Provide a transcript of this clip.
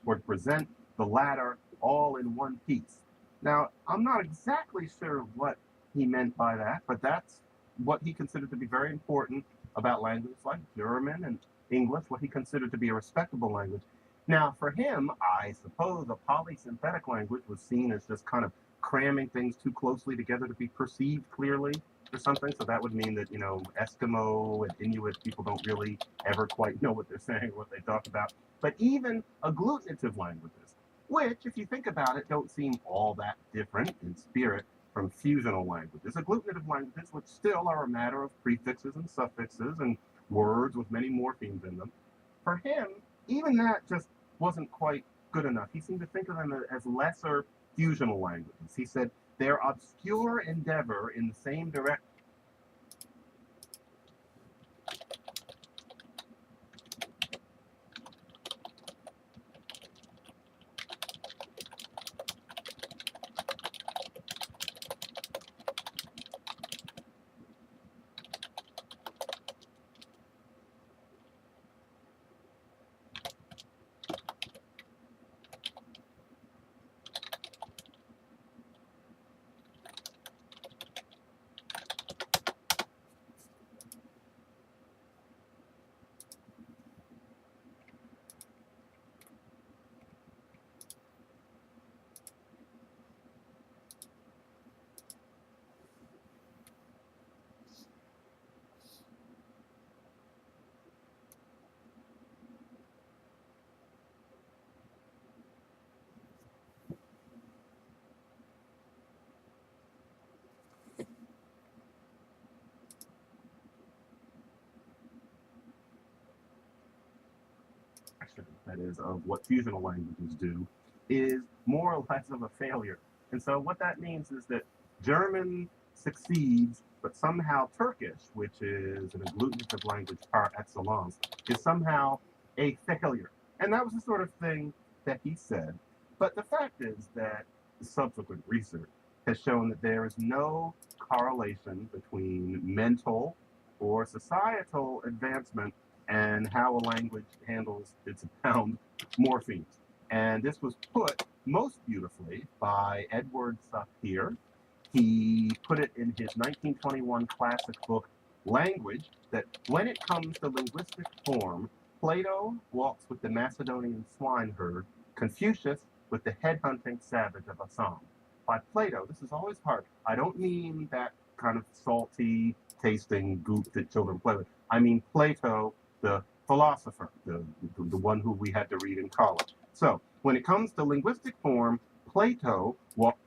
or to present the latter all in one piece. Now, I'm not exactly sure what he meant by that, but that's what he considered to be very important about languages like German and English, what he considered to be a respectable language. Now, for him, I suppose a polysynthetic language was seen as just kind of cramming things too closely together to be perceived clearly or something. So that would mean that, Eskimo and Inuit people don't really ever quite know what they're saying or what they talk about. But even agglutinative languages, which, if you think about it, don't seem all that different in spirit from fusional languages. Agglutinative languages, which still are a matter of prefixes and suffixes and words with many morphemes in them. For him, even that just wasn't quite good enough. He seemed to think of them as lesser fusional languages. He said, their obscure endeavor in the same direction that is, of what fusional languages do, is more or less of a failure. And so what that means is that German succeeds, but somehow Turkish, which is an agglutinative language par excellence, is somehow a failure. And that was the sort of thing that he said. But the fact is that subsequent research has shown that there is no correlation between mental or societal advancement and how a language handles its bound morphemes. And this was put most beautifully by Edward Sapir. He put it in his 1921 classic book, Language, that when it comes to linguistic form, Plato walks with the Macedonian swineherd, Confucius with the headhunting savage of Assam. By Plato, this is always hard. I don't mean that kind of salty tasting goop that children play with. I mean Plato, the philosopher, the one who we had to read in college. So when it comes to linguistic form, Plato walked